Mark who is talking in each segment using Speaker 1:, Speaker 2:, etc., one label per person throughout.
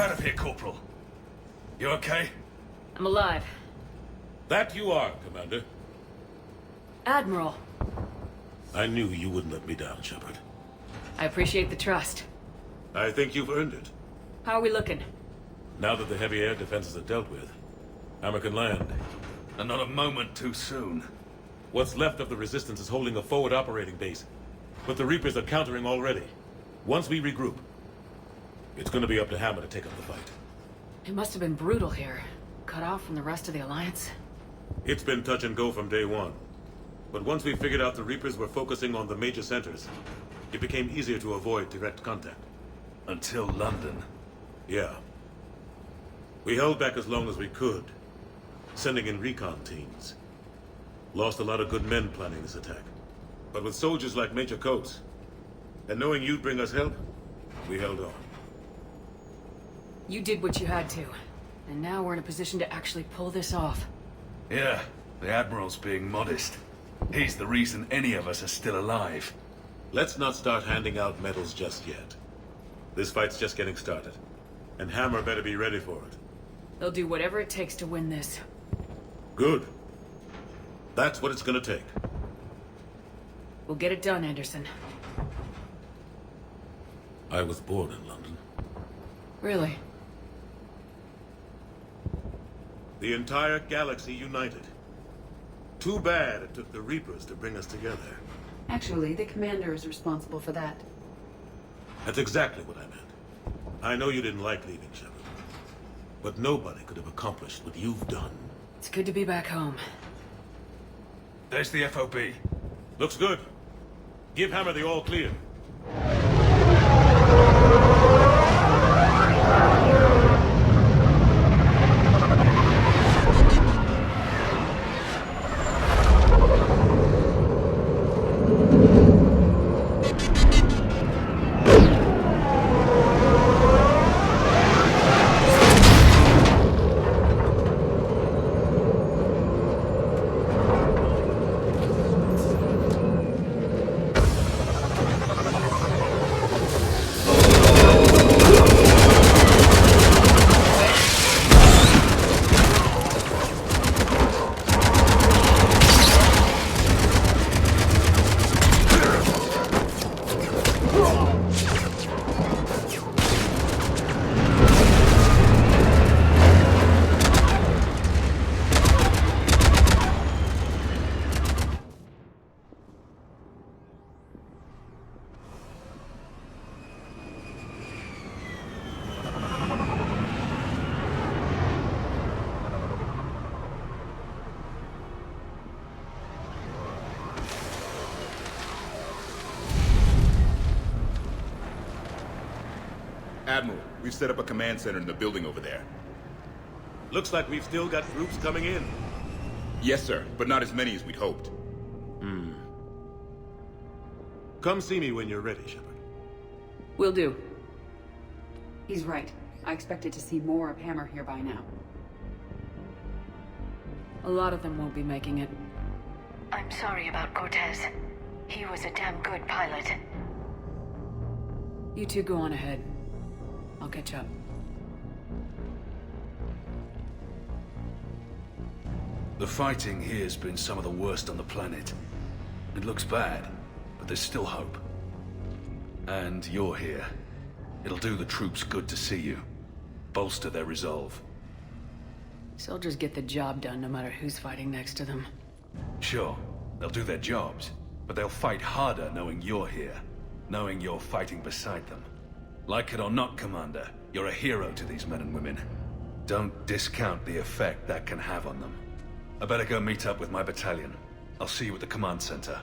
Speaker 1: out of here, Corporal. You okay?
Speaker 2: I'm alive.
Speaker 3: That you are, Commander.
Speaker 2: Admiral.
Speaker 3: I knew you wouldn't let me down, Shepard.
Speaker 2: I appreciate the trust.
Speaker 3: I think you've earned it.
Speaker 2: How are we looking?
Speaker 3: Now that the heavy air defenses are dealt with, Hammer can land.
Speaker 1: And not a moment too soon.
Speaker 3: What's left of the Resistance is holding a forward operating base, but the Reapers are countering already. Once we regroup, it's gonna be up to Hammer to take up the fight.
Speaker 2: It must have been brutal here. Cut off from the rest of the Alliance.
Speaker 3: It's been touch and go from day one. But once we figured out the Reapers were focusing on the major centers, it became easier to avoid direct contact.
Speaker 1: Until London.
Speaker 3: Yeah. We held back as long as we could, sending in recon teams. Lost a lot of good men planning this attack. But with soldiers like Major Coates, and knowing you'd bring us help, we held on.
Speaker 2: You did what you had to. And now we're in a position to actually pull this off.
Speaker 1: Yeah, the Admiral's being modest. He's the reason any of us are still alive.
Speaker 3: Let's not start handing out medals just yet. This fight's just getting started. And Hammer better be ready for it.
Speaker 2: They'll do whatever it takes to win this.
Speaker 3: Good. That's what it's gonna take.
Speaker 2: We'll get it done, Anderson.
Speaker 3: I was born in London.
Speaker 2: Really?
Speaker 3: The entire galaxy united. Too bad it took the Reapers to bring us together.
Speaker 4: Actually, the commander is responsible for that.
Speaker 3: That's exactly what I meant. I know you didn't like leaving, Shepard. But nobody could have accomplished what you've done.
Speaker 2: It's good to be back home.
Speaker 1: There's the FOB.
Speaker 3: Looks good. Give Hammer the all clear.
Speaker 5: Admiral, we've set up a command center in the building over there.
Speaker 3: Looks like we've still got groups coming in.
Speaker 5: Yes, sir, but not as many as we'd hoped.
Speaker 3: Come see me when you're ready, Shepard.
Speaker 2: Will do.
Speaker 4: He's right. I expected to see more of Hammer here by now.
Speaker 2: A lot of them won't be making it.
Speaker 6: I'm sorry about Cortez. He was a damn good pilot.
Speaker 2: You two go on ahead. I'll catch up.
Speaker 1: The fighting here's been some of the worst on the planet. It looks bad, but there's still hope. And you're here. It'll do the troops good to see you. Bolster their resolve.
Speaker 2: Soldiers get the job done no matter who's fighting next to them.
Speaker 1: Sure, they'll do their jobs, but they'll fight harder knowing you're here. Knowing you're fighting beside them. Like it or not, Commander, you're a hero to these men and women. Don't discount the effect that can have on them. I better go meet up with my battalion. I'll see you at the command center.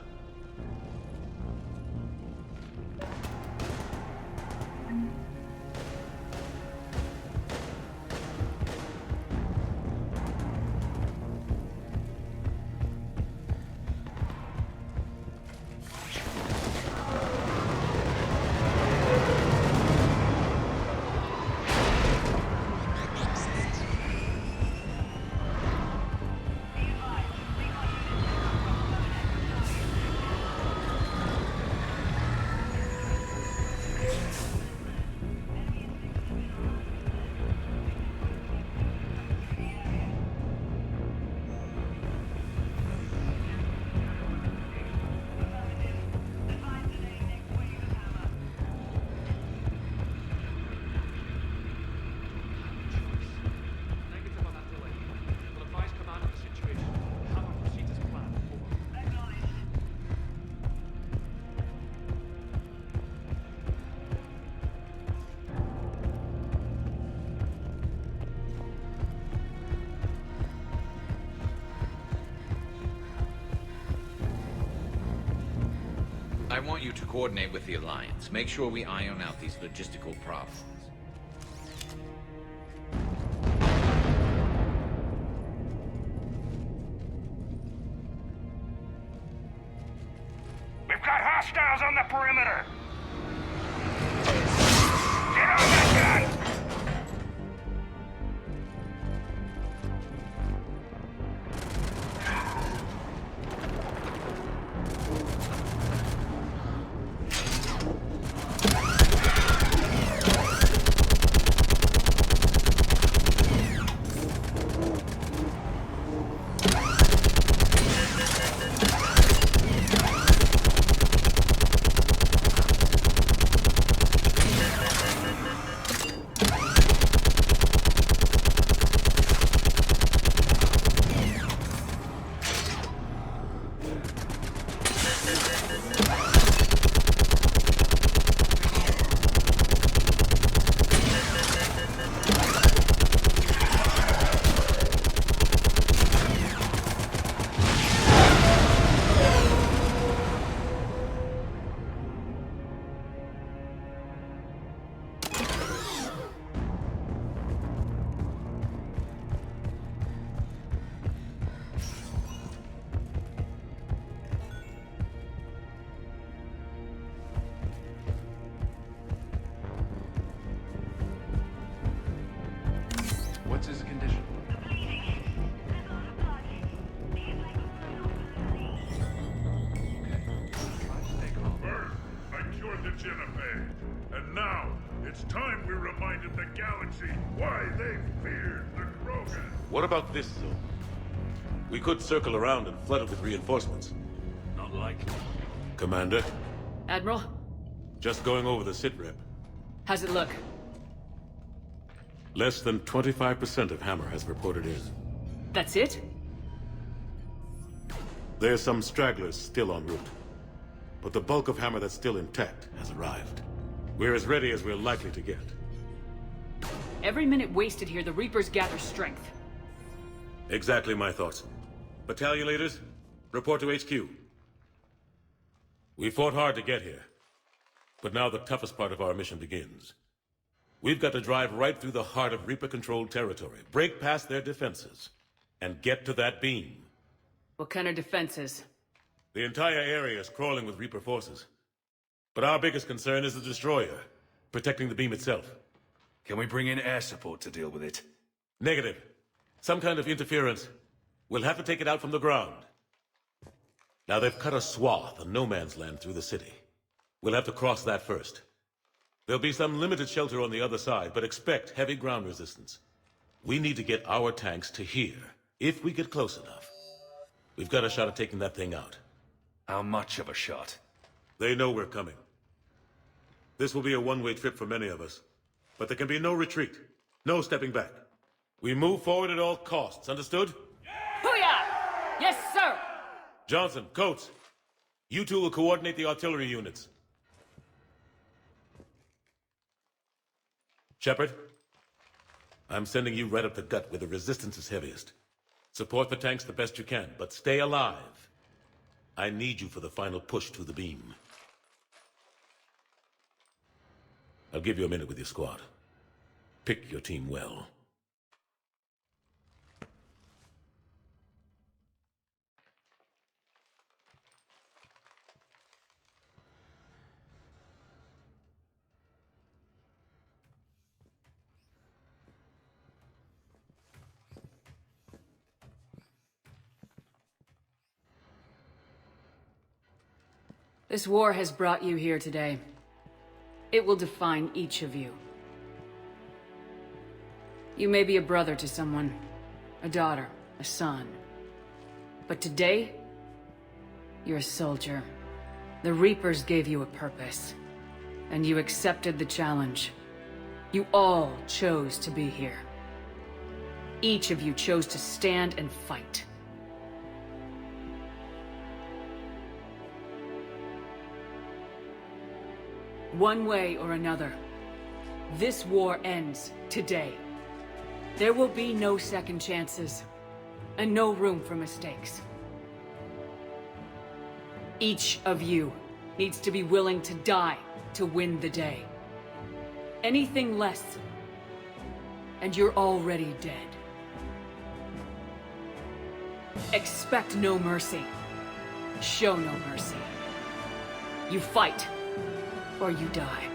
Speaker 7: want you to coordinate with the Alliance. Make sure we iron out these logistical problems.
Speaker 8: We've got hostiles on the perimeter! Get on that gun!
Speaker 1: What's his condition?
Speaker 8: I cured the Jennifer. And now, it's time we reminded the galaxy why they feared the Krogan.
Speaker 3: What about this zone? We could circle around and flood it with reinforcements.
Speaker 1: Not likely.
Speaker 3: Commander,
Speaker 2: Admiral,
Speaker 3: just going over the sitrep.
Speaker 2: how's it look?
Speaker 3: Less than 25% of Hammer has reported in.
Speaker 2: That's it?
Speaker 3: There's some stragglers still en route. But the bulk of Hammer that's still intact has arrived. We're as ready as we're likely to get.
Speaker 2: Every minute wasted here, the Reapers gather strength.
Speaker 3: Exactly my thoughts. Battalion leaders, report to HQ. We fought hard to get here. But now the toughest part of our mission begins. We've got to drive right through the heart of Reaper-controlled territory, break past their defenses, and get to that beam.
Speaker 2: What kind of defenses?
Speaker 3: The entire area is crawling with Reaper forces. But our biggest concern is the destroyer, protecting the beam itself.
Speaker 1: Can we bring in air support to deal with it?
Speaker 3: Negative. Some kind of interference. We'll have to take it out from the ground. Now they've cut a swath of no man's land through the city. We'll have to cross that first. There'll be some limited shelter on the other side, but expect heavy ground resistance. We need to get our tanks to here, if we get close enough. We've got a shot at taking that thing out.
Speaker 1: How much of a shot?
Speaker 3: They know we're coming. This will be a one-way trip for many of us. But there can be no retreat. No stepping back. We move forward at all costs, understood?
Speaker 2: Booyah! Yes, sir!
Speaker 3: Johnson, Coates, you two will coordinate the artillery units. Shepard, I'm sending you right up the gut where the resistance is heaviest. Support the tanks the best you can, but stay alive. I need you for the final push to the beam. I'll give you a minute with your squad. Pick your team well.
Speaker 2: This war has brought you here today. It will define each of you. You may be a brother to someone, a daughter, a son. But today, you're a soldier. The Reapers gave you a purpose, and you accepted the challenge. You all chose to be here. Each of you chose to stand and fight. One way or another, this war ends today. There will be no second chances, and no room for mistakes. Each of you needs to be willing to die to win the day. Anything less, and you're already dead. Expect no mercy. Show no mercy. You fight, or you die.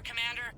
Speaker 9: Commander.